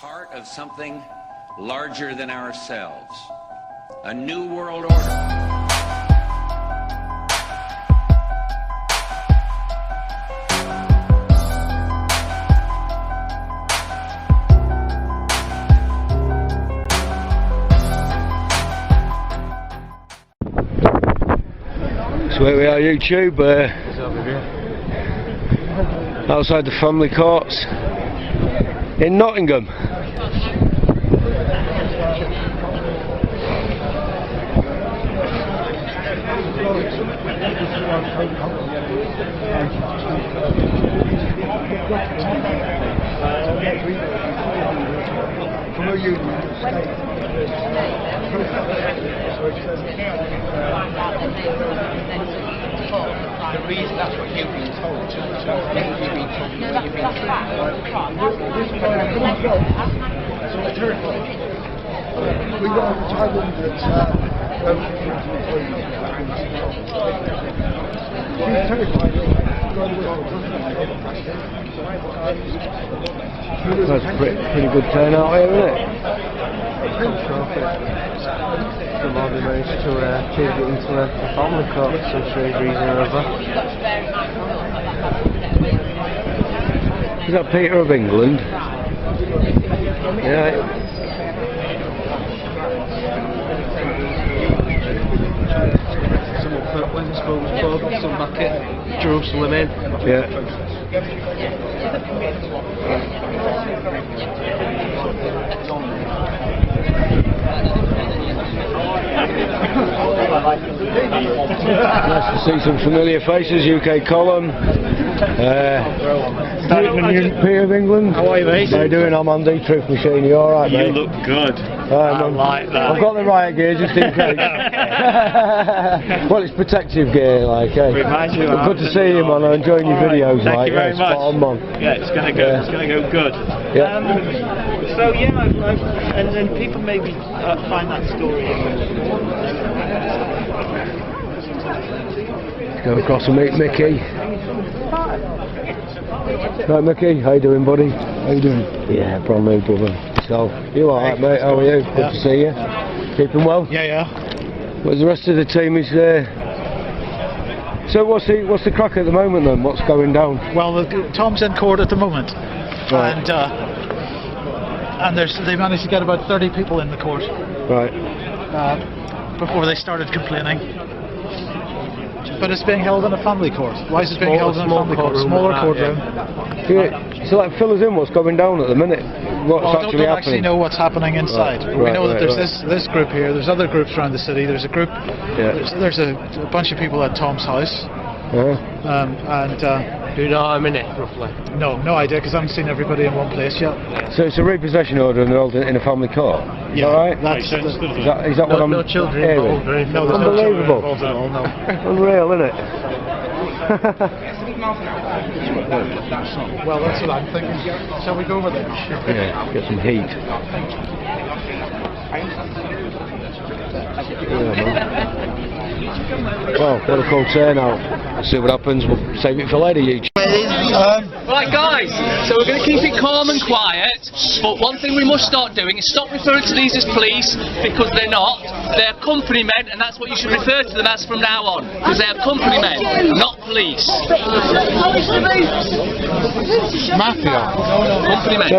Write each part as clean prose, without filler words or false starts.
part of something larger than ourselves, a new world order. So here we are, YouTube, outside the family courts in Nottingham. The reason that's what you've been told. You've been told what you've been We got to tell them that That's a pretty good turnout here, isn't it? Somehow they managed to change it into a family court for some strange reason or other. Is that Peter of England? Yeah. Some up at Wetherspoon's pub, some back at Jerusalem Inn. Yeah. Nice to see some familiar faces. UK column. Peter of England. How are you, mate? How you doing? I'm Andy, Truth Machine. You alright, mate? You look good. I like that. I've got the riot gear just in case. Well, it's protective gear, like, eh? Reminds you Good to see you, man. I'm enjoying your videos, Thank like, you very much. spot on, man. Yeah, it's gonna go. Yeah. It's gonna go good. Yeah. So yeah, and then people maybe find that story. Go across and meet Mickey. Right, Mickey, how you doing, buddy? How you doing? Yeah, brand new, brother. So, you alright, mate? How are you? Good to see you. Keeping well? Yeah. Well, the rest of the team is there. So, what's the crack at the moment then? What's going down? Well, Tom's in court at the moment, Right. and they managed to get about 30 people in the court Right. before they started complaining. But it's being held in a family court. Why is it being held in a family court? Smaller courtroom. So, like, fill us in. What's going down at the minute? What's Well, actually don't happening? actually know what's happening inside. Right, We know that right, there's this group here. There's other groups around the city. There's a group. Yeah. There's a bunch of people at Tom's house. Uh-huh. Do you know how many, roughly? No idea because I haven't seen everybody in one place yet. So it's a repossession order and they're held in a family court? Yeah, Alright? that's Is that what I'm No children hearing? involved or anything. No, there's no children Unbelievable. involved at all. No. Unreal, isn't it? Well, that's what I'm thinking. Shall we go over there? Yeah, get some heat. Yeah, man. Well, what a cool turnout. Let's see what happens. We'll save it for later, YouTube. Right guys, so we're going to keep it calm and quiet, but one thing we must start doing is stop referring to these as police, because they're not. They're company men, and that's what you should refer to them as from now on, because they're company men, not police. Mafia. Company men.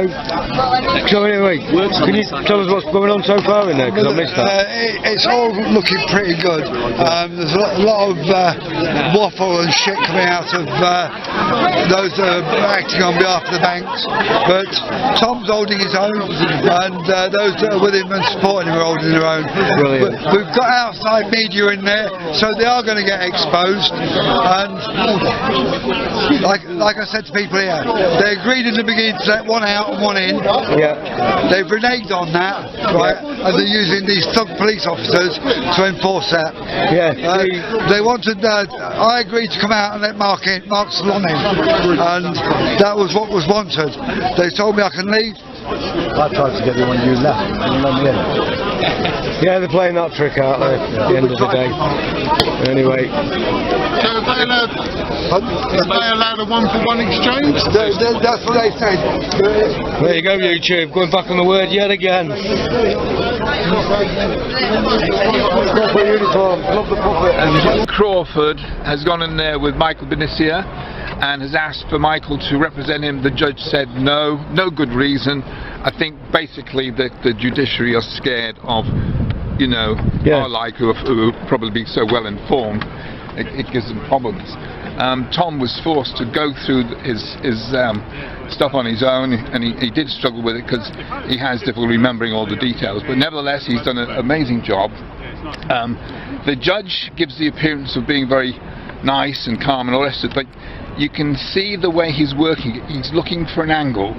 So anyway, can you tell us what's going on so far in there? Because I missed that. it's all looking pretty good. There's a lot of waffle and shit coming out of those that are acting on behalf of the banks, but Tom's holding his own, and those that are with him and supporting him are holding their own. Brilliant. We've got outside media in there, so they are going to get exposed. And like I said to people here, they agreed in the beginning to let one out and one in. Yeah. They've reneged on that, right? And they're using these thug police officers to enforce that. Yeah. They wanted. I agreed to come out and let Mark Salon in, and that was what was wanted. They told me I can leave. I tried to get the one you left, and you let me in. Yeah, they're playing that trick out there at the end of the day. Anyway. So have they allowed a one-for-one exchange? That's what they said. There you go, YouTube, going back on the word yet again. Proper uniform, love the puppet. Crawford has gone in there with Michael Benicia and has asked for Michael to represent him. The judge said no good reason. I think basically the judiciary are scared of, you know, our like who are probably so well informed. It gives them problems. Tom was forced to go through his stuff on his own, and he did struggle with it because he has difficulty remembering all the details, but nevertheless he's done an amazing job. The judge gives the appearance of being very nice and calm and all the rest of it, but you can see the way he's working. He's looking for an angle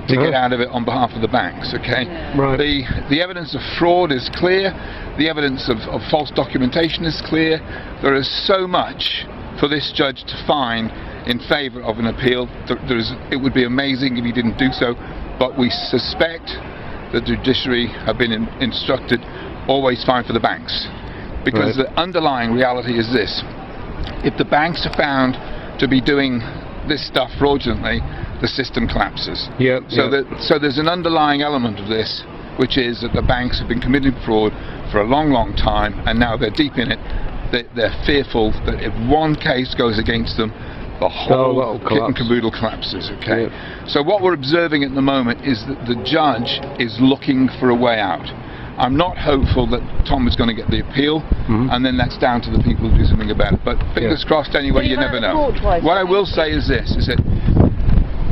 to get out of it on behalf of the banks, okay? Right. The evidence of fraud is clear, the evidence of false documentation is clear. There is so much for this judge to find in favour of an appeal. It would be amazing if he didn't do so, but we suspect the judiciary have been instructed always find for the banks, because the underlying reality is this: if the banks are found to be doing this stuff fraudulently, the system collapses. So there's an underlying element of this, which is that the banks have been committing fraud for a long time, and now they're deep in it. They're fearful that if one case goes against them, the whole kit and caboodle collapses, okay? So what we're observing at the moment is that the judge is looking for a way out. I'm not hopeful that Tom is going to get the appeal, and then that's down to the people who do something about it. But fingers crossed anyway, you never know. What I will say is this, is that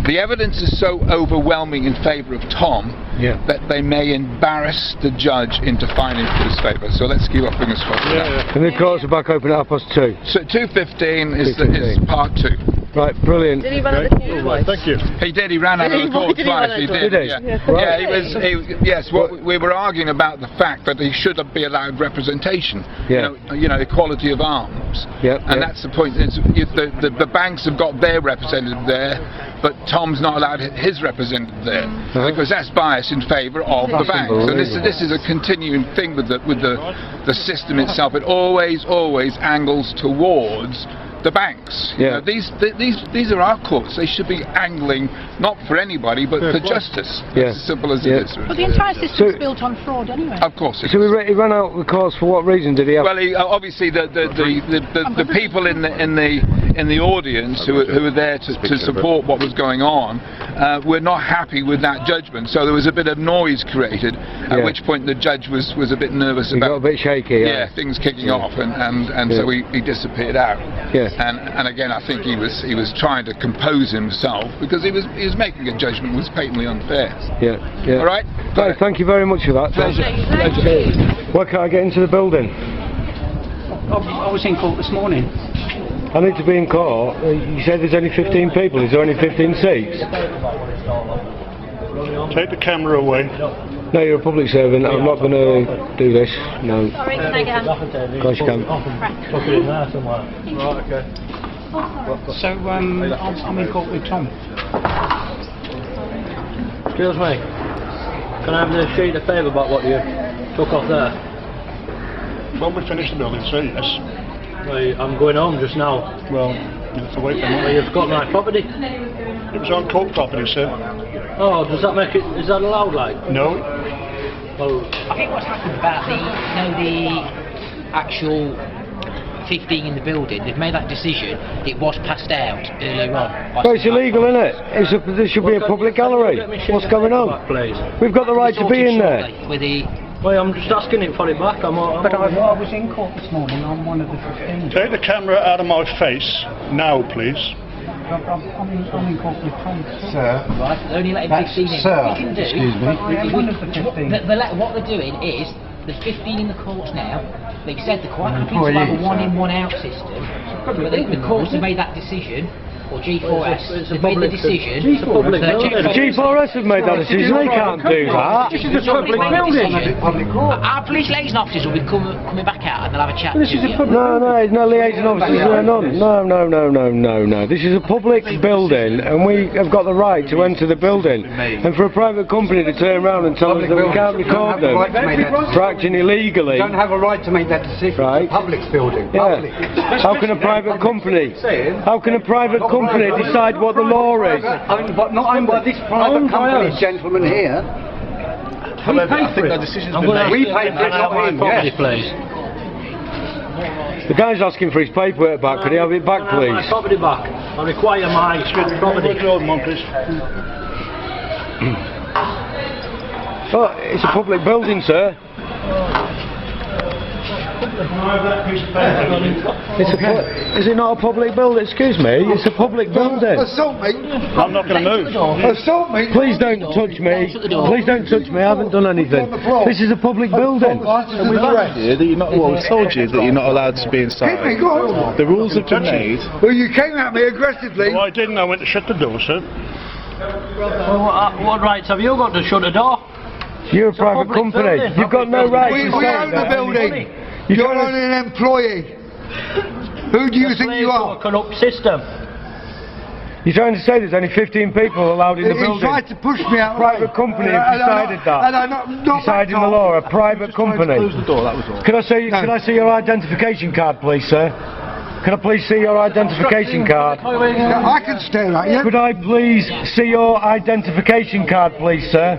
the evidence is so overwhelming in favour of Tom that they may embarrass the judge into finding for his favour. So let's keep our fingers crossed. And the courts are back open at 2:30. So 2:15 is part 2. Right, brilliant. Did he run out of the court twice? Thank you. He did. He ran out of the court twice. He did. Yeah. He was. Yes. We were arguing about the fact that he should be allowed representation. You know, equality of arms. And that's the point. The banks have got their representative there, but Tom's not allowed his representative there because that's bias in favour of the banks. And this is a continuing thing with the system itself. It always angles towards the banks. You know, these are our courts. They should be angling not for anybody but for justice. It's as simple as it is. But the entire system is built on fraud anyway. Of course. So he ran out the courts for what reason? Did he have? Well, obviously the people in the audience who were there to support what was going on were not happy with that judgment. So there was a bit of noise created. At which point the judge was a bit nervous about. Got a bit shaky. Things kicking off, and so he disappeared out. And again, I think he was trying to compose himself because he was making a judgment that was patently unfair. All right. Right, thank you very much for that. Pleasure. Why can't I get into the building? I was in court this morning. I need to be in court. You said there's only 15 people. Is there only 15 seats? Take the camera away. No, you're a public servant. I'm not going to do this. No. Sorry, can I get Of course you can. Right, okay. So, I'm in court with Tom. Excuse me. Can I have the sheet of paper about what you took off there? When we finish the building, so yes. Well, I'm going home just now. Well, you have to wait for me. Well, you've got my property. It was on court property, sir. Oh, does that make it? Is that allowed, like? No. Well, I think what's happened about the actual 15 in the building, they've made that decision. It was passed out earlier on. Well, it's illegal, isn't it? There should be a public gallery. What's going on? We've got the right to be in there. Well, I'm just asking him for it back. But I was in court this morning on one of the 15. Take the camera out of my face now, please. I'm in court with Tom. Sir. Right, only let him 15 in. Sir, What we can do, excuse me. I am one of the 15. What they're doing is, there's 15 in the courts now. They've said they're quite happy to have a one-in, one-out system. But the courts have made that decision. or G4S, they've made the decision. G4S have made that decision, they can't do that. This is a public building. Our police liaison officers will be coming back out and they'll have a chat to you. No, no liaison officers, no. This is a public building and we have got the right to enter the building. And for a private company to turn around and tell us that we can't record them for acting illegally. Don't have a right to make that decision. Right. It's a public building. Yeah. How can a private company decide what the law is? Not owned by this private company, gentlemen here. We paid for it. We paid for it, not him. Please. The guy's asking for his paperwork back. Could he have it back, please? My property back. I require my property. Oh, it's a public building, sir. Is it not a public building? Excuse me, it's a public building. Assault me. I'm not going to move. Assault me. Please don't touch me. Please don't touch me. I haven't done anything. This is a public building. And we've that you're not. Well, we told you that you're not allowed to be inside. Hit me, go on. The rules have been made. Well, you came at me aggressively. Well, I didn't. I went to shut the door, sir. Well, what rights have you got to shut the door? You're a private company. You've got no right to We say own the that. building. You're not an employee. Who do you think you are? A corrupt system. You're trying to say there's only 15 people allowed in the building? He tried to push me out. Private company have decided that. And I'm not deciding the law. A private company. Close the door. That was all. Can I see your identification card, please, sir? Can I please see your identification card? I can stare at you. Could I please see your identification card, please, sir?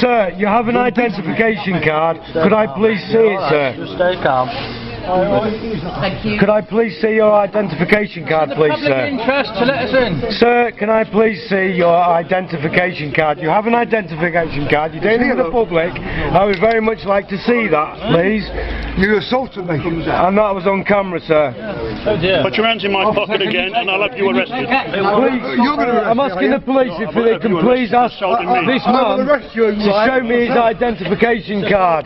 Sir, you have an identification card. Could I please see it, sir? Just stay calm. Thank you. Could I please see your identification card, please, sir? Interest to let us in. Sir, can I please see your identification card? You have an identification card. You're dealing with the public. I would very much like to see that, please. You assaulted me. And that was on camera, sir. Oh dear. Put your hands in my pocket again and I'll have you arrested. Please, I'm asking the police if they can please ask this man to show me his identification card.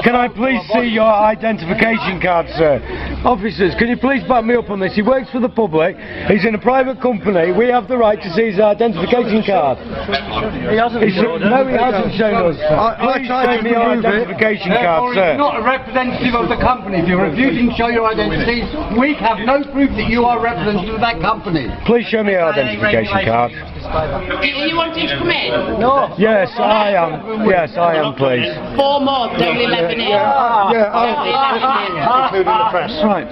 Can I please see your identification card, sir? Officers, can you please back me up on this? He works for the public. He's in a private company. We have the right to see his identification card. He hasn't shown us. No, he hasn't shown us. Please show me your identification card, sir. You're not a representative of the company. If you're refusing to show your identity, we have no proof that you are a representative of that company. Please show me your identification card. Are you wanting to come in? No. Yes, I am. Yes, I am, please. 4 more, only 11 in. Including the press. Right.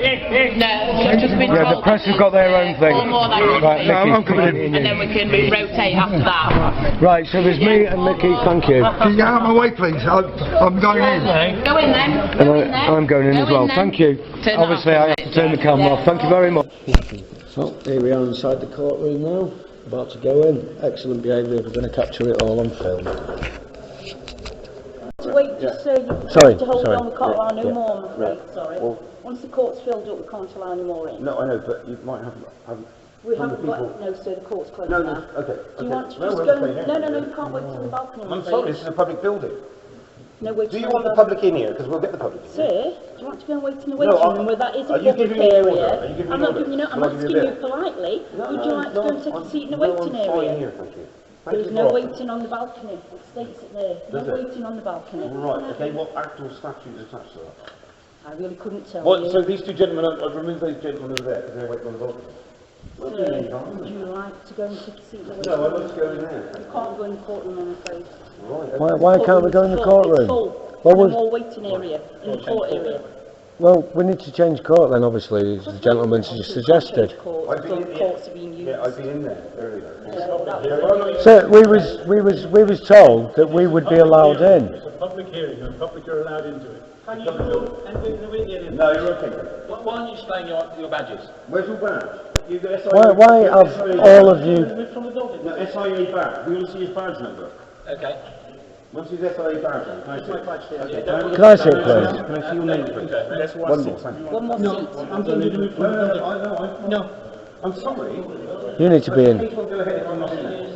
No, I've just been Yeah, told the press has got their own thing. 4 more that Right, Mickey, I'm coming in. and then we can rotate after that. Right, so there's me and Mickey, thank you. Can you get out of my way, please? I'm going in. Go in then. And I'm going in as well, thank you. Turn Obviously I have to turn the camera off, thank you very much. So here we are inside the courtroom now, about to go in. Excellent behaviour, we're going to capture it all on film. Wait, just so you Sorry, to hold sorry. on, we can't allow no Yeah, more, I'm afraid, right. sorry. Well- Once the court's filled up, we can't allow any more in. No, I know, but you might have We some haven't people... got, no sir, the court's closed No, now. okay. Do you want to No, just we're go okay and, here. no, you can't wait till the balcony, I'm I'm afraid. sorry, this is a public building. No, wait Do you till want the the public in here? Because we'll get the public in. Sir, do you want to go and wait in the No, waiting I- room where that is a are you public giving me an order? area? Are you giving me I'm an not order? giving you, no, I'm Shall I give asking you a you bit? politely. Would you like to go and take a seat in the No, waiting I'm fine area? here, thank you. There's no waiting on the balcony, it states it there, Does no it? waiting on the balcony. Right, okay, what act or statute is attached to that? I really couldn't tell What, you. so these two gentlemen, I've removed those gentlemen over there because they're waiting on the balcony. Sir, would you like to go and take a seat in the waiting No, I'd room? like to go in there. You can't go in the courtroom, I'm afraid. Right, Why can't we go in the courtroom? Well, no more waiting area, in the court area. Well, we need to change court then, obviously, as the gentleman suggested. Courts are being used. Yeah, I've been in there earlier. So we was told that we would be allowed in. It's a public hearing and public are allowed into it. Can you do anything in the waiting area? No, you're okay. Why aren't you displaying your badges? Where's your badge? You got SIA. Why have all of you... From the building. No, SIA badge. We want to see his badge number. Okay. What's his SIA badge then? Can I see it? Okay. Can I see it, please? Can I see your name, please? That's One more, thank you. One more seat. I'm going to move from the building. I know, No. I'm sorry. You need to be in. The case won't go ahead if I'm not in there.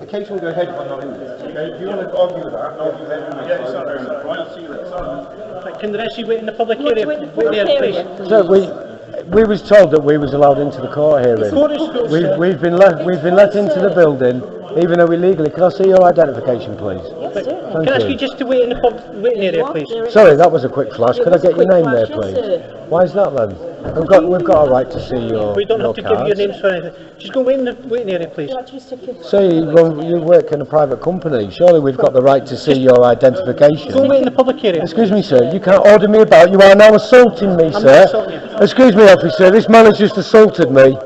The case won't go ahead if I'm not in there. Okay, if you want to argue with that, argue with everyone. Yeah, sorry. Right, I'll see you later. Can they actually wait in the public You want area? to wait in the public area? So we was told that we was allowed into the court hearing. We've been let into the building, even though illegally. Can I see your identification, please? Yes, sir. Thank Can I ask you. you just to wait in the waiting area, please? Sorry, that was a quick flash. Could I get your name there, please? Why is that then? We've got a right to see your We don't have to give you your names for anything. Just go and wait in the waiting area, please. Say, well, you work in a private company. Surely we've got the right to see your identification. Go and wait in the public area. Excuse me, sir. You can't order me about. You are now assaulting me, sir. Excuse me, officer. This man has just assaulted me.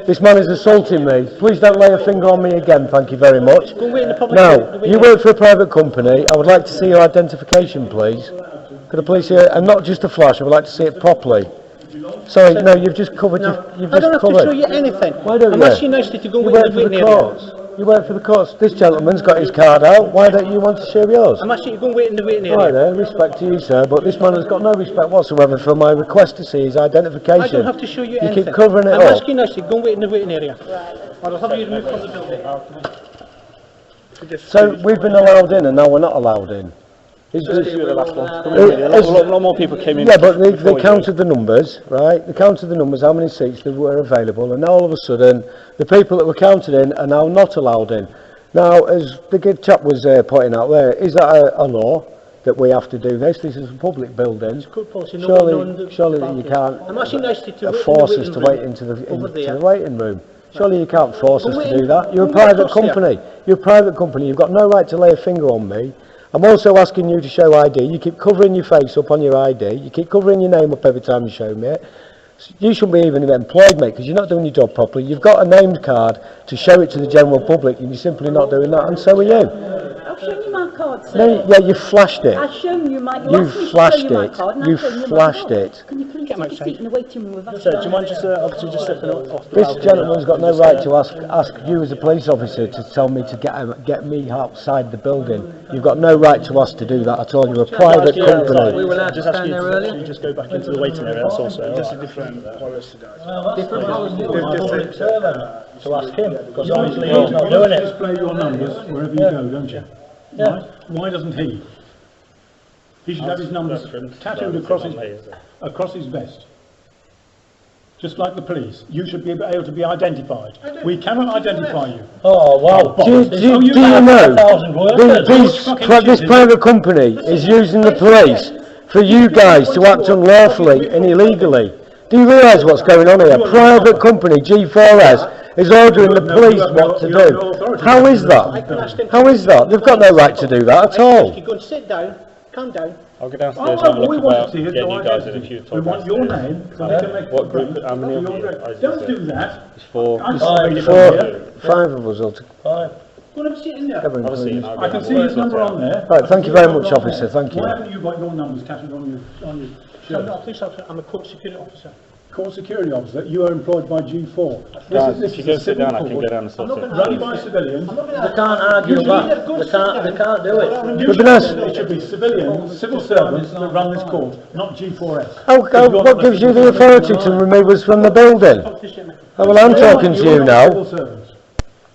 This man is assaulting me. Please don't lay a finger on me again. Thank you very much. Go and wait in the public Now, area. you work for a private company. I would like to see your identification, please. Could I please see it? And not just a flash. I would like to see it properly. Sorry, no, you've just covered. You've I don't just have covered. to show you anything. Why don't I'm you? asking you nicely to go You and wait work in the for the waiting area. courts. You work for the courts. This gentleman's got his card out. Why don't you want to show yours? I'm asking you to go and wait in the waiting area. Right there, respect to you, sir, but this man has got no respect whatsoever for my request to see his identification. I don't have to show you anything. You keep covering it I'm up. asking you nicely, go and wait in the waiting area. Or I'll have you removed from the building. So we've been allowed in and now we're not allowed in. Just you were the last one. A lot more people came in. Yeah, but they counted the numbers, right? They counted the numbers, how many seats there were available, and now all of a sudden, the people that were counted in are now not allowed in. Now, as the good chap was pointing out there, is that a law that we have to do this? This is a public building. Surely that you can't I'm asking nicely to force us to wait into the waiting room. Surely you can't force us to do that. You're a private company. You're a private company. You've got no right to lay a finger on me. I'm also asking you to show ID. You keep covering your face up on your ID. You keep covering your name up every time you show me it. You shouldn't be even employed, mate, because you're not doing your job properly. You've got a named card to show it to the general public, and you're simply not doing that, and so are you. I've shown you my card, sir. No, yeah, you flashed it. I've shown you my. You've flashed it. You've flashed it. Can you please take a seat in the waiting room with us? Sir, do you mind just obviously just stepping off? This gentleman's got no right to ask you as a police officer to tell me to get me outside the building. You've got no right to ask to do that at all. You're a private company. We were allowed to stand there earlier. You just go back into the waiting area. That's also Just a different policy, guys. different policy to ask him because obviously he's not doing it. Display your numbers wherever you go, don't you? Yeah. Right? Why doesn't he? He should have his numbers tattooed across his vest. Just like the police. You should be able to be identified. We cannot identify you. Oh wow! Do you know this private company is using the police for you guys to act unlawfully and illegally? Do you realise what's going on here? Private company G4S is ordering the police what to do. How is that? How is that? They've got no right to do that at all. You go and sit down, calm down. I'll go downstairs and have a look about getting you guys in if you We want your name so we can make what group, how many of you? Don't do that. It's four. Five of us. Go and have a seat in there. Obviously, I can see his number on there. Right, thank you very much, officer. Thank you. Why haven't you got your numbers tattooed on your I'm shirt? not a police officer, I'm a court security officer. Court security officer, you are employed by G4. Guys, if you go sit down, I can go down and sort it. Run by civilians. They can't argue that. They can't do it. It should be civilians, civil servants that run this court, not G4S. What gives you the authority to remove us from the building? Oh, well, I'm talking to you now. Can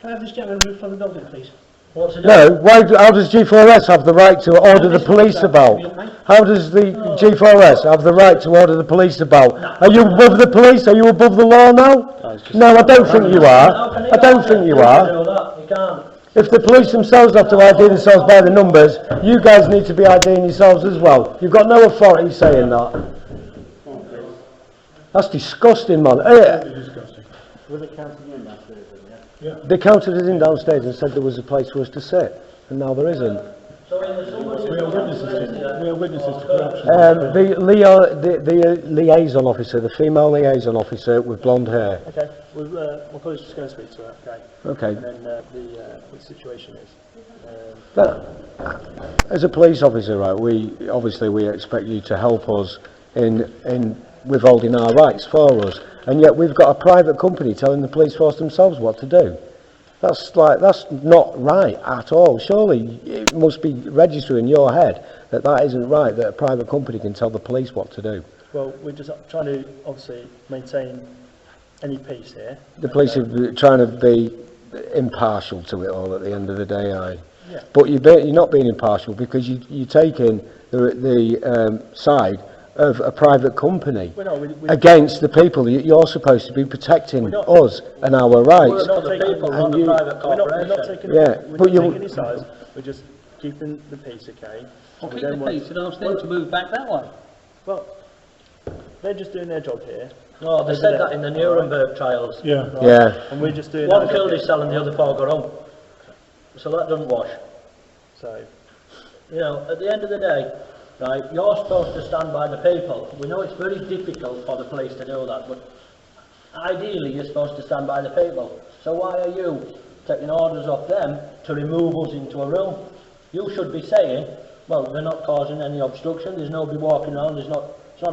I have this gentleman removed from the building, please? No, how does G4S have the right to order the police about? How does the G4S have the right to order the police about? Are you above the police? Are you above the law now? No, I don't think you are. I don't think you are. If the police themselves have to ID themselves by the numbers, you guys need to be IDing yourselves as well. You've got no authority saying that. That's disgusting, man. They counted us in downstairs and said there was a place for us to sit, and now there isn't. We are witnesses to corruption. The liaison officer, the female liaison officer with blonde hair. Okay, my colleague's just going to speak to her, Okay. And then what the situation is. As a police officer, right, we expect you to help us in withholding our rights for us, and yet we've got a private company telling the police force themselves what to do. That's not right at all. Surely it must be registered in your head that isn't right, that a private company can tell the police what to do. Well, we're just trying to obviously maintain any peace here. The police are trying to be impartial to it all at the end of the day, Yeah. But you're not being impartial because you're taking the side of a private company Well, no, we against the people. You're supposed to be protecting us and our rights. We're not taking people, not the private corporation. We're not taking, Yeah, we're but not you- taking any sides. We're just keeping the peace, okay? Well, We keep don't the want- peace and ask them to move back that way. Well, they're just doing their job here. No, they said that in the Nuremberg trials. Yeah. Right? Yeah. And we're just doing One our job killed here. his son and the other four got hung. So that doesn't wash. So, You know, at the end of the day, right, you're supposed to stand by the people. We know it's very difficult for the police to do that, but ideally you're supposed to stand by the people. So why are you taking orders off them to remove us into a room? You should be saying, well, we're not causing any obstruction, there's nobody walking around, it's not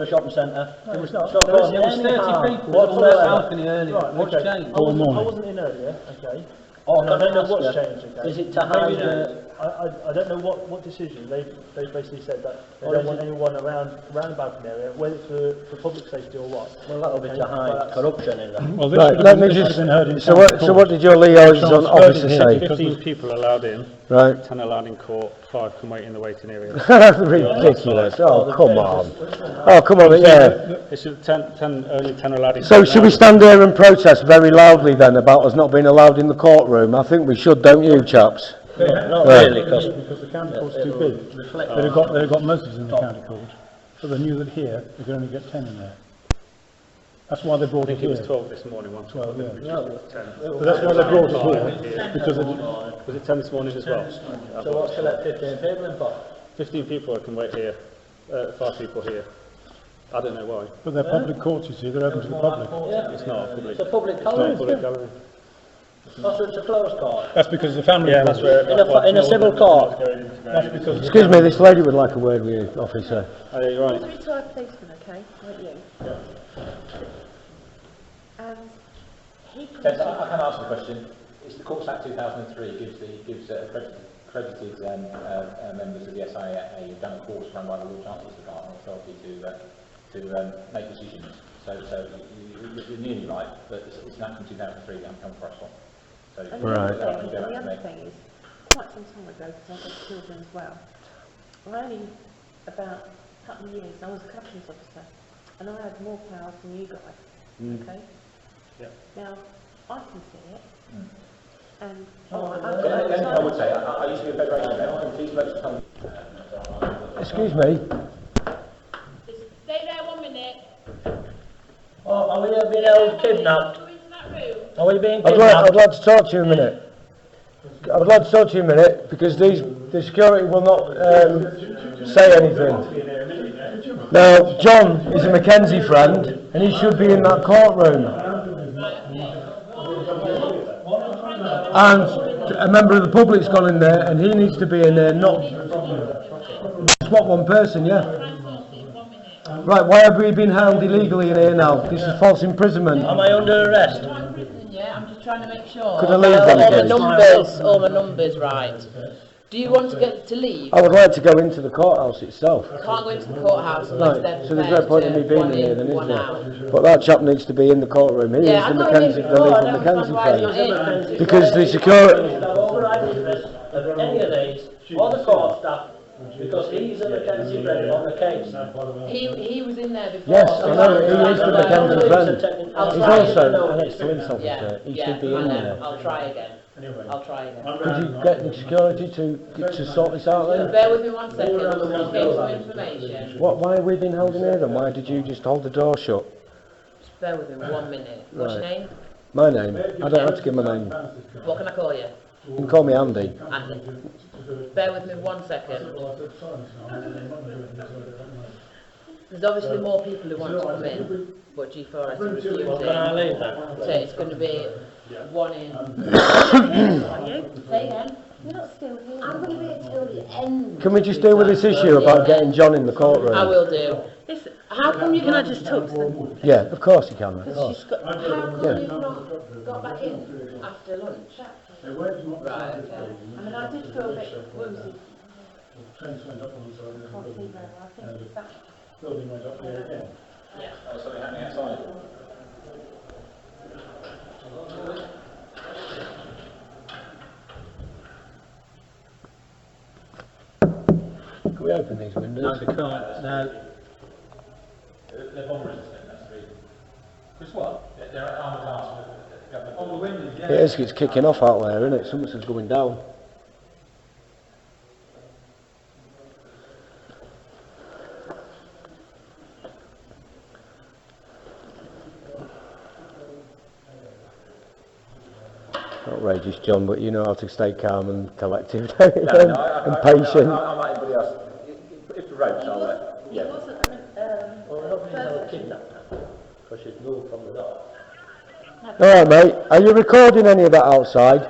a shopping centre. no, it's not. It's not There causing was any 30 harm people whatsoever. balcony earlier. Right, What's okay. changed? I wasn't in earlier, okay? Oh, And I can I don't know ask what's you, changed, okay? is it to Maybe hide I don't know what decision they basically said that they Or don't is want it- anyone around the balcony area, whether it's for public safety or what. Well, that'll be Okay, to hide but- corruption in there. Well, this Right, should let have me been, just. been heard in So county what? So court. what did your liaison Transferred officer it here say? 15 people allowed in, Right. 10 allowed in court, 5 can wait in the waiting area. Ridiculous. Oh, come on. Oh, come on. Yeah. It's just 10, only 10 allowed in So court should now. we stand here and protest very loudly then about us not being allowed in the courtroom? I think we should, don't you, chaps? Not Right. really, because Because the county court's too big. They've got most of us in the county court. So they knew that here, they could only get 10 in there. That's why they I brought it think it was here. 12 this morning, 12, yeah. It 10. But that's why they brought it here, because of, Was it 10 this morning as well? so what's to let 15 people in for? 15 people can wait here, 5 people here. I don't know why. but they're public courts, you see, they're open to the public. Yeah. It's not a public. It's a public It's not a gallery. public gallery. Oh, so it's a closed court. That's because the family. Yeah, that's where. In a civil court. That's because. Excuse me, this lady would like a word with you, officer. Oh, yeah, you're right. You're a retired policeman, okay? Weren't you? And he Yes, I can answer the question. It's the Courts Act 2003 gives accredited members of the SIA who've done a course run by the Lord Chancellor's Department authority to make decisions. So you're nearly right, but it's an act from 2003 that I'm come across from. So And Right. the other thing is, quite some time ago, because I've got children as well, I only, about a couple of years, I was a customs officer, and I had more powers than you guys, okay? Yeah. Now, I can see it, and The only thing I would say, I used to be a Federation member, and please let us come. Excuse me. Stay there 1 minute. Oh, are we being held kidnapped? Go into that room. Are we being I'd kidnapped? like to talk to you a minute. I would like to talk to you a minute because the security will not say anything. Now, John is a Mackenzie friend and he should be in that courtroom. And a member of the public's gone in there and he needs to be in there, not just what one person, yeah. Right, why have we been held illegally in here now? This is false imprisonment. Am I under arrest? Yeah, I'm just trying to make sure. Could I leave then, please? All my numbers right. Do you want to get to leave? I would like to go into the courthouse itself. Can't go into the courthouse unless Right, they're so there's no point in me being in here then, is one there? out. But that chap needs to be in the courtroom. He Yeah, is the I got him Mackenzie, the before, I legal don't Mackenzie understand why he's friend. in. Because the security... Have override interest of any of these, or the court staff, because he's a Mackenzie friend on the case. He was in there before. Yes, I know, he is the Mackenzie friend. I'll He's try also again. an ex-police officer. He should be in there. I'll try again. I'll try again. Could you get the security to sort this out then? Bear with me 1 second. I'm just getting some information. Why have we been held in here then? Why did you just hold the door shut? Just bear with me 1 minute. What's your Right. name? My name? I don't have to give my name. What can I call you? You can call me Andy. Andy. Bear with me 1 second. There's obviously more people who want to come in, but G4 has to refuse it. Can I leave then? So it's going to be 1 in. Say again. you're not still here. I'm going to be here till the end. Can we just deal with this issue about getting John in the courtroom? I will do. Listen, how come you cannot just talk to them? Yeah, of course you can, of Because course. she's got. How come Yeah. you've not got back in after lunch? Right. Okay. I mean, I did feel a bit woozy. Can't see very well. I think it's that. Building went up here again. Yeah. Oh, something happening outside. Can we open these windows? No, we can't. No. It is, it's kicking off out there, isn't it? Something's going down. Outrageous, John, but you know how to stay calm and collective, don't you? And patient. I'm like anybody else. If the ropes are yeah. Well, hopefully they'll kidnap her, because she's moved from the door. Alright, mate, are you recording any of that outside?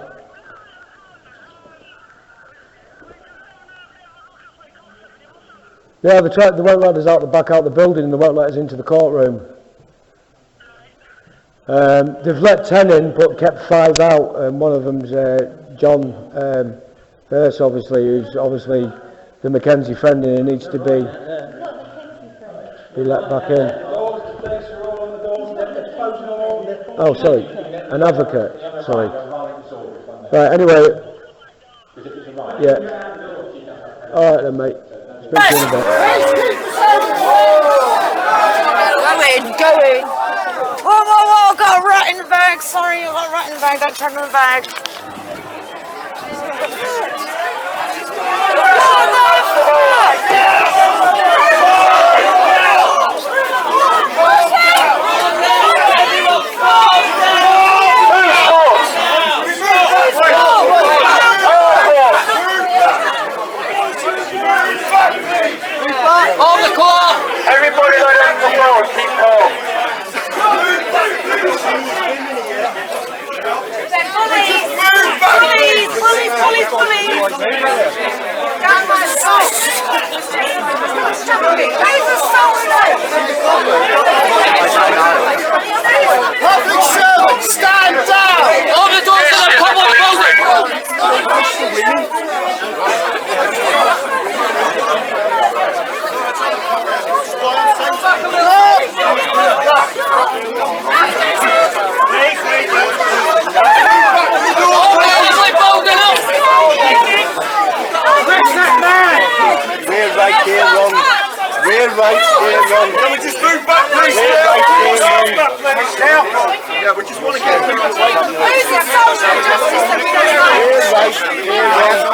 Yeah, they won't let us out the back out the building and they won't let us into the courtroom. They've let 10 in but kept 5 out, and one of them's John Hurst, obviously, who's obviously the Mackenzie friend, and he needs to be let back in. Oh, sorry, an advocate, sorry. Right, anyway, yeah. Alright then, mate. Speak to you in a bit. Go in. Whoa, got a rat in the bag. Sorry, I got a rat in the bag. Don't turn in the bag. Hold the call! Everybody lie down on the floor and keep calm. Public servants, stand down! All the doors are public building! We're right here wrong. We're right here wrong. Can we just move back, please? We're right here wrong. Yeah, we just want to get people away. Who's the social justice that we don't like? We're right here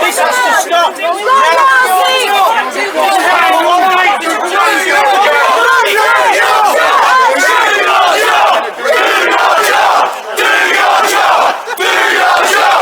This has to stop. Do your job!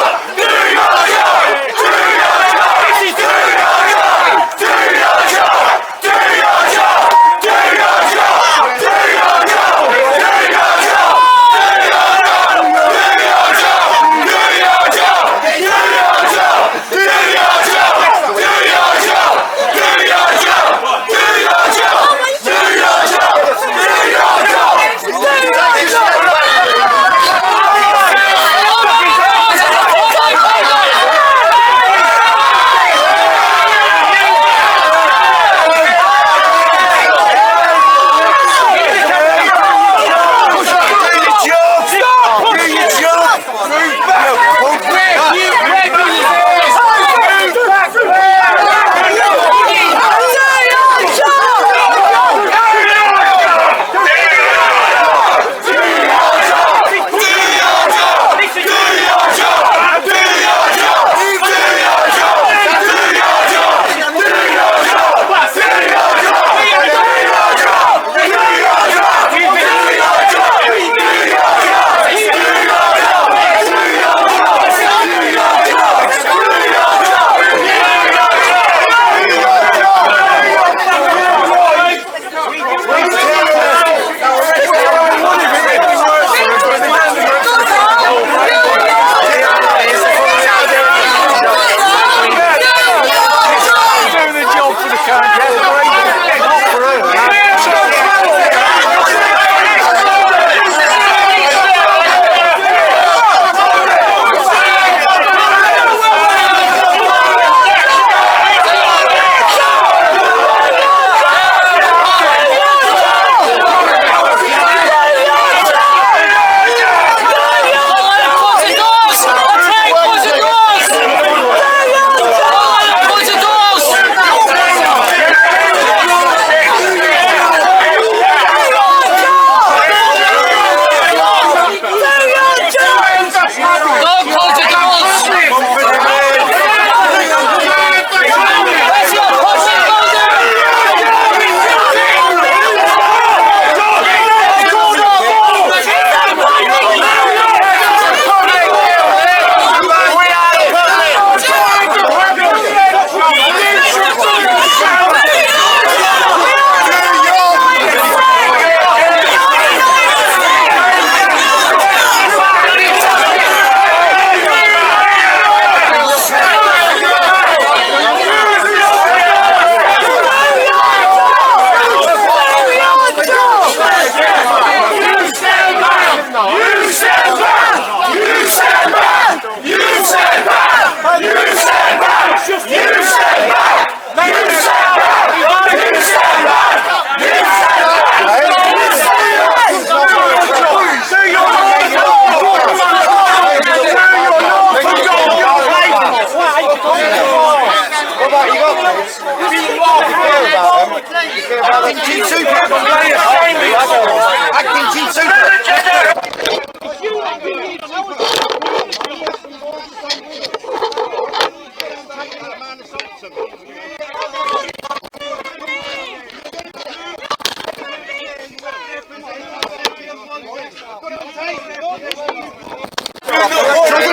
Travel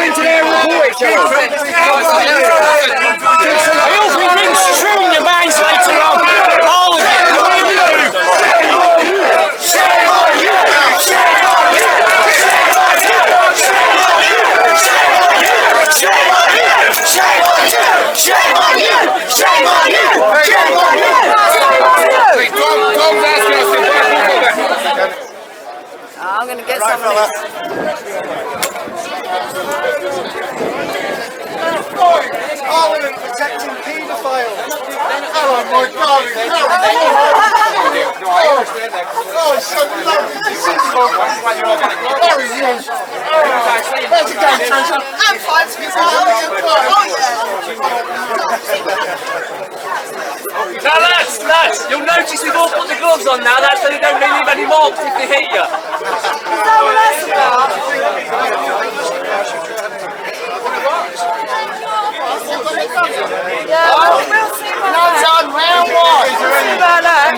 into their report, I hope it rings true in your minds later on. All of it. Shame on you! Shame on you! Shame on you! Shame on you! Shame on you! Shame on you! Shame on you! Shame on you! Shame on you! Tom's asking us to back. I'm going to get some of this. Parliament protecting paedophiles. Hello, my darling. Oh, it's so lovely to see you. Very nice. There's a game changer. And five skills. Now lads, you'll notice we've all put the gloves on now, that's so they don't really leave any marks if they hit you. Is that what that's about? Gloves on round one.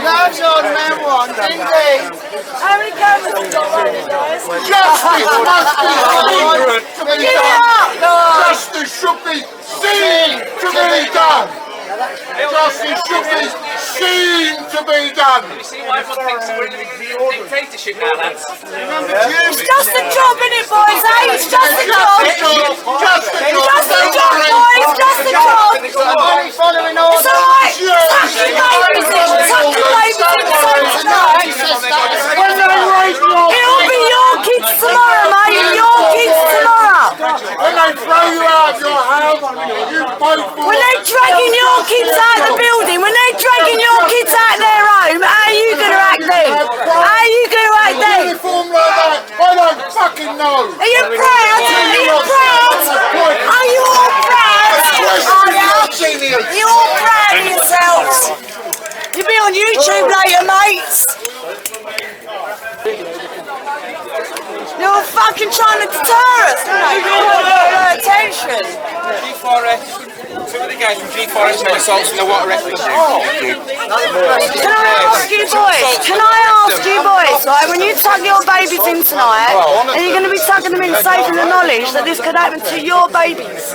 Gloves on round one. Ding ding. How many cameras have you got running, guys? Justice must be seen to be done. Justice should be seen to be done. Justice should be seen to be done. You see why everyone thinks we're in a dictatorship now, lads? It's just a job, innit, boys, eh? It's just a job. Just a job. Just a job, boys. Just a job. It's alright. Tuck your babies in. Tuck your babies in tonight. It'll be your kids tomorrow, mate. Your kids tomorrow. When they throw you out of your house, you both will. When they're dragging your kids out of the building, when they're dragging your kids out of their home, how are you going to act then? How are you going to act then? Uniform like that, I don't fucking know. Are you proud? Are you proud? Are you all proud? Are you all proud of yourselves? You'll be on YouTube later, mates. You're fucking trying to deter us, mate. You want our attention. Some of the guys from G4S made assaults in the water refugee. Can I ask you boys, right, when you tuck your babies in tonight, and you're going to be tucking them in safe in the knowledge that this could happen to your babies.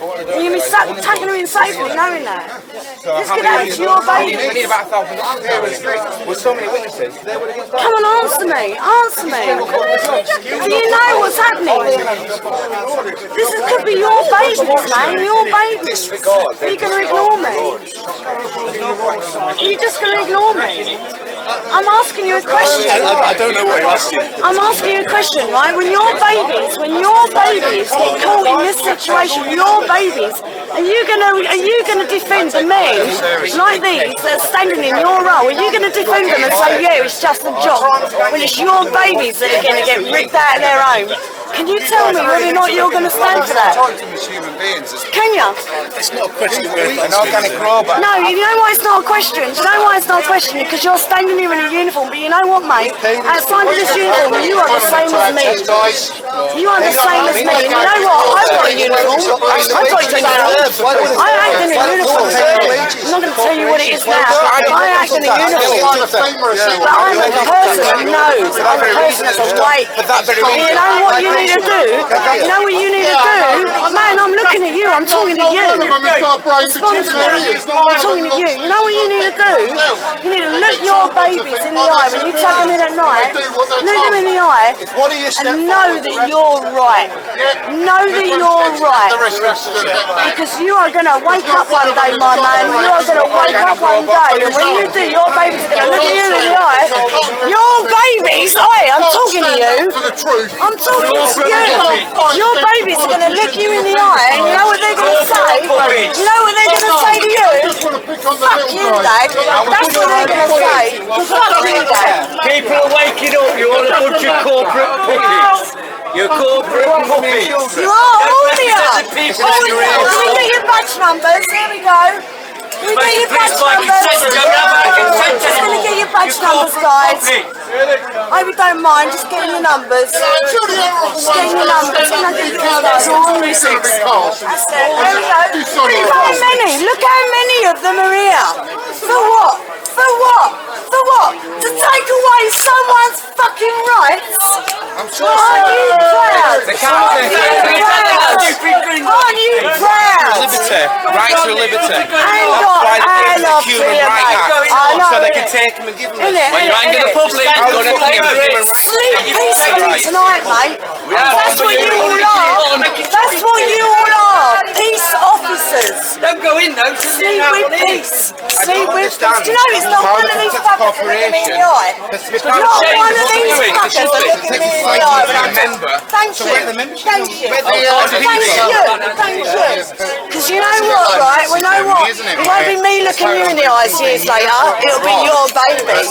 You're going to be tucking them in safely knowing that. This could happen to your babies. We need about 1,000 with so many witnesses. Come on, answer me. Answer me. Do you know what's happening? This could be your babies, man. Your babies. Are you going to ignore me? Are you just going to ignore me? I'm asking you a question. I don't know what you're asking. I'm asking you a question, right? When your babies get caught in this situation, your babies, are you gonna defend the men like these that are standing in your role? Are you gonna defend them and say, yeah, it's just a job, when it's your babies that are gonna get ripped out of their home? Can you tell me whether or not you're going to stand for that? Can you? It's not a question. An organic robot. No, you know why it's not a question? Do you know why it's not a question? Because you're standing here in a uniform, but you know what, mate? Outside of this uniform, you are the same as me. You are the same as me. And you know what? I've got a uniform. I've got a uniform. I act in a uniform. I'm not going to tell you what it is now. I act in a uniform. But I'm a person that knows. I'm a person that's awake. And you know what you need to do? You know what you need to do? Man, I'm looking at you. I'm talking to you. I'm talking to you. You know what you need to do? You need to look your babies in the eye when you tuck them in at night. Look them in the eye and know that you're right. Know that you're right. Because you are going to wake up one day, my man. You are going to wake up one day, and when you do, your babies are going to look at you in the eye. Your babies, I'm talking to you. I'm talking to you. Your babies are going to look you in the eye, and you know what they're going to say? You know what they're going to say to you? Fuck you, Dad. That's what they're going to say. Fuck you, Dad. People are waking up. You're all a bunch of corporate puppies. You're corporate puppies. You are, all of you. Can we get your badge numbers? There we go. Can we get your badge numbers? Just going to get your badge numbers, guys. I hope you don't mind, just getting your numbers. Just getting your numbers. Can I get your numbers? That's it. There we go. Look how many of them are here. For what? For what? For what? To take away someone's fucking rights? I'm sure Aren't you proud? They can't Aren't you proud? liberty, right to liberty. Hang on, hang on, Human Rights Act, so they can take them and give them. When you're angry the public, sleep peacefully tonight, mate. That's what you all are. That's what you all are. Peace officers. Don't go in though. Sleep with peace. Sleep with peace. Do you know it's not one of these fuckers that look me in the eye? Not one of these fuckers that look me in the eye when I talk. Thank you. Thank you. Thank you. Because you know what, right? We know what. It won't be me looking you in the eyes years later. It'll be your baby.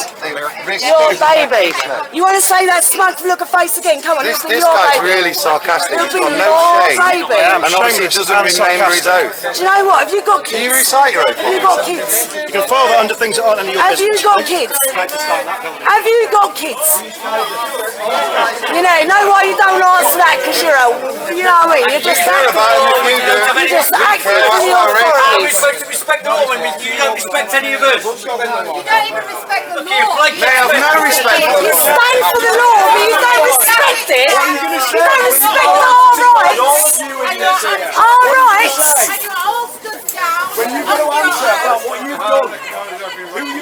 Your baby. You want to say that smug look of face again? Come on, it'll be This your guy's baby. really sarcastic. It'll He's be got no your shame. baby. And obviously he doesn't remember his oath. Do you know what? Have you got kids? Can you recite your oath? Have you got kids? You can file that under things that aren't any of your Have you got kids? Have you got kids? You know why you don't answer that? Because you're a, you know what I mean? You're just acting for the authorities. Respect the law when you don't respect any of us. You don't even respect the law. They have no respect for the You law. stand for the law, but you don't respect it. You don't respect our rights. Our rights. When you've got to answer about what you've done,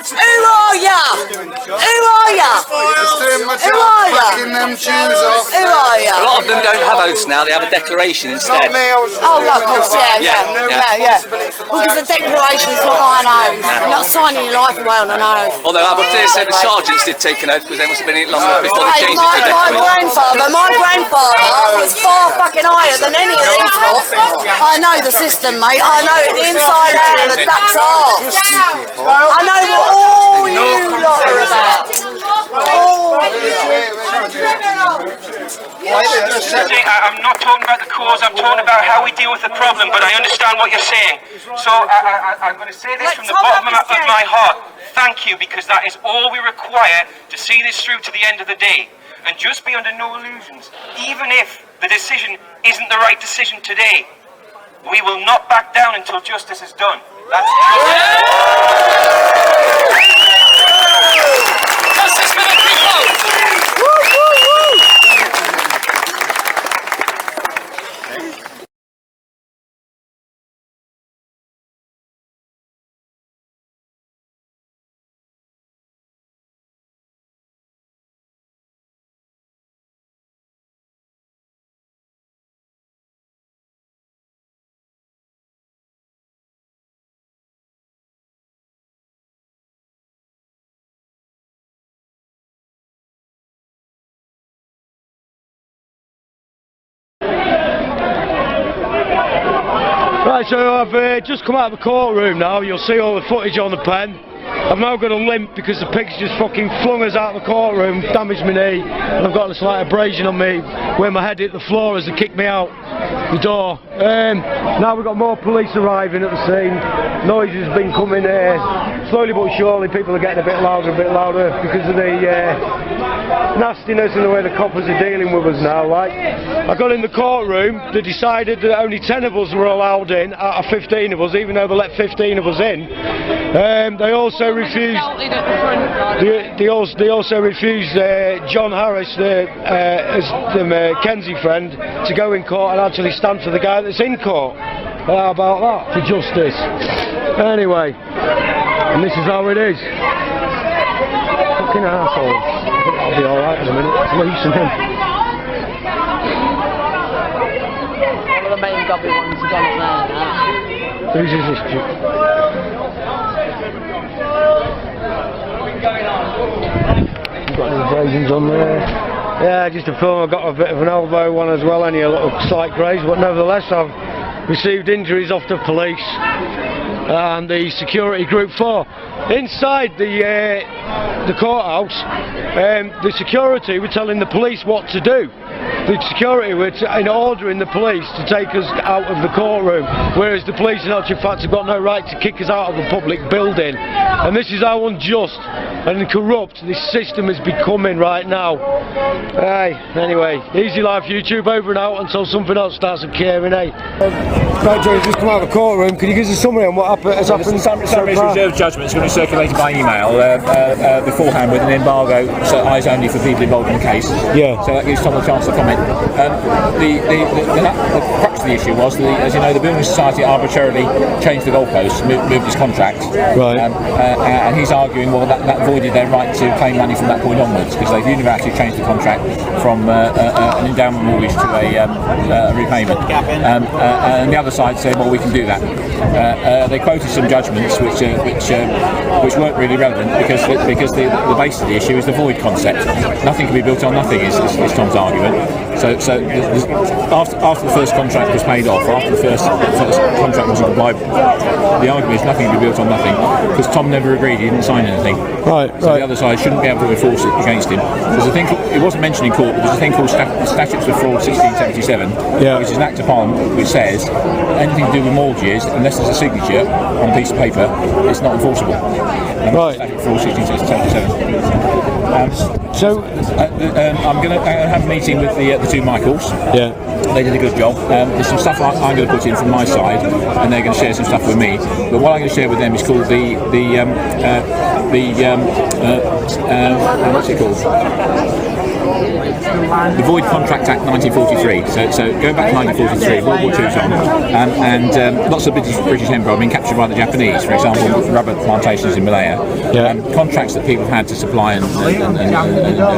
who are ya? Who are ya? Who are ya? Who are ya? A lot of them don't have oaths now, they have a declaration instead. Oh, of course, yeah. Well, because the declaration is not on an oath. You're not signing your life away on an oath. Although I would say the sergeants did take an oath because they must have been in it long enough before they changed it to a declaration. My grandfather was far fucking higher than any of these lot. I know the system, mate. I know it inside out and the duck's arse. I know what all you lot are about. I'm not talking about the cause, I'm talking about how we deal with the problem, but I understand what you're saying. So I'm going to say this from the bottom of my heart. Thank you, because that is all we require to see this through to the end of the day. And just be under no illusions, even if the decision isn't the right decision today, we will not back down until justice is done. That's justice for the people! Right, so I've just come out of the courtroom now. You'll see all the footage on the pen. I've now got a limp because the pigs just fucking flung us out of the courtroom, damaged my knee, and I've got a slight abrasion on me where my head hit the floor as they kicked me out the door. Now we've got more police arriving at the scene. Noises have been coming slowly but surely. People are getting a bit louder because of the nastiness and the way the coppers are dealing with us now. Like, I got in the courtroom, they decided that only 10 of us were allowed in out of 15 of us, even though they let 15 of us in. They also refused. They also refused John Harris, the Mackenzie friend, to go in court and actually stand for the guy that's in court. How about that for justice? Anyway, and this is how it is. Fucking assholes. I'll be alright in a minute. It's loosening. One of the main gobby ones have gone up there now. Whose is this? Got any abrasions on there? Yeah, just a film. I've got a bit of an elbow one as well, only a little slight graze, but nevertheless I've received injuries off the police and the security group 4. Inside the courthouse, the security were telling the police what to do. the security were in ordering the police to take us out of the courtroom, whereas the police in actual fact have got no right to kick us out of a public building. And this is how unjust and corrupt this system is becoming right now. Anyway, Easy Life YouTube over and out until something else starts occurring, Right, Joe, just come out of the courtroom. Can you give us a summary on what has happened so far? Reserved judgment is going to be circulated by email beforehand with an embargo, so eyes only for people involved in the case. Yeah. So that gives Tom a chance to comment. The crux of the issue was, as you know, the Building Society arbitrarily changed the goalposts, moved his contract. Right. And he's arguing, well, that voided their right to claim money from that point onwards, because they've unilaterally changed the contract from an endowment mortgage to a repayment. And the other side said, well, we can do that. They quoted some judgments which weren't really relevant, because the base of the issue is the void concept. Nothing can be built on nothing is Tom's argument. So after the first contract was paid off, after the first contract was applied, the argument is nothing can be built on nothing, because Tom never agreed, he didn't sign anything. Right. So the other side shouldn't be able to enforce it against him. There's a thing, it wasn't mentioned in court, but there's a thing called Statutes of Fraud 1677, which is an act of Parliament which says anything to do with mortgages, unless there's a signature on a piece of paper, it's not enforceable. Right. Statute of Fraud 1677. I'm going to have a meeting with the two Michaels. Yeah. They did a good job. There's some stuff I'm going to put in from my side, and they're going to share some stuff with me. But what I'm going to share with them is called what's it called? The Void Contract Act 1943. So going back to 1943, World War II's on, and lots of British Empire have been captured by the Japanese. For example, rubber plantations in Malaya. Contracts that people have had to supply and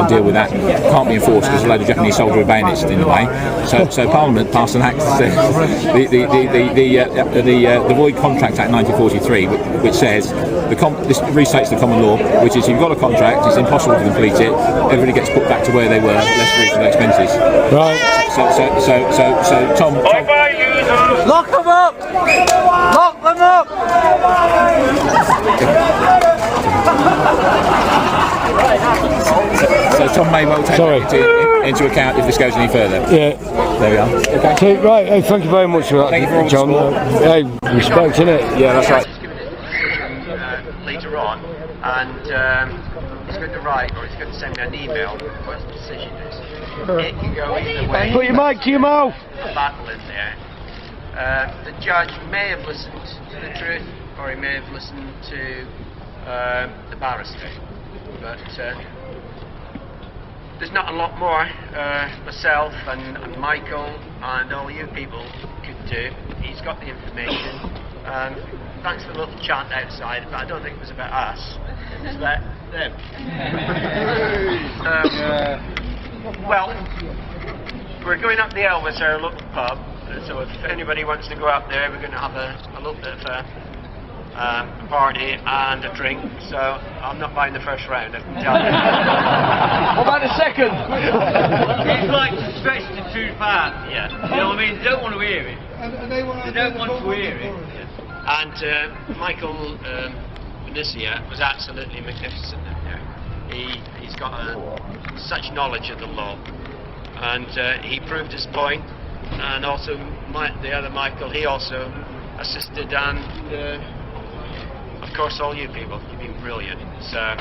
deal with that can't be enforced because a load of Japanese soldiers with bayonets in the way. So Parliament passed an act, the Void Contract Act 1943, which says this restates the common law, which is if you've got a contract, it's impossible to complete it. Everybody gets put back to where they were, less reasonable expenses. Right. So Tom. Lock them up! Lock them up! So Tom may well take it into account if this goes any further. Yeah. There we are. Okay. So, right, thank you very much for that, thank you for all John. the Respect, innit? Yeah, that's right. Later on, and he's going to write, or he's going to send me an email what the decision is. It can go either way. Put your mic to your mouth. The battle in there. The judge may have listened to the truth, or he may have listened to the barrister, but there's not a lot more myself and Michael and all you people could do. He's got the information. Thanks for the little chant outside, but I don't think it was about us. It was about them. Well, we're going up the Elvis, our local pub, so if anybody wants to go up there, we're going to have a little bit of a party and a drink, so I'm not buying the first round, I can tell you. What about the second? He's like stretched it too far. Yeah. You know what I mean? They don't want to hear it. They don't want to hear it. And Michael Benicia was absolutely magnificent in there. He's got such knowledge of the law, and he proved his point. And also the other Michael, he also assisted, and of course all you people, you've been brilliant. So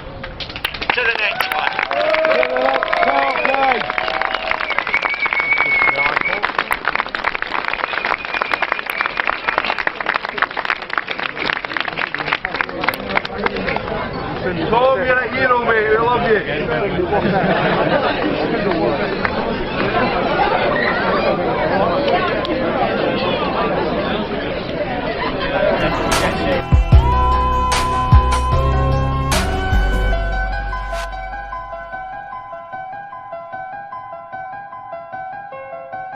to the next one. Tom, you're a hero, mate. We love you.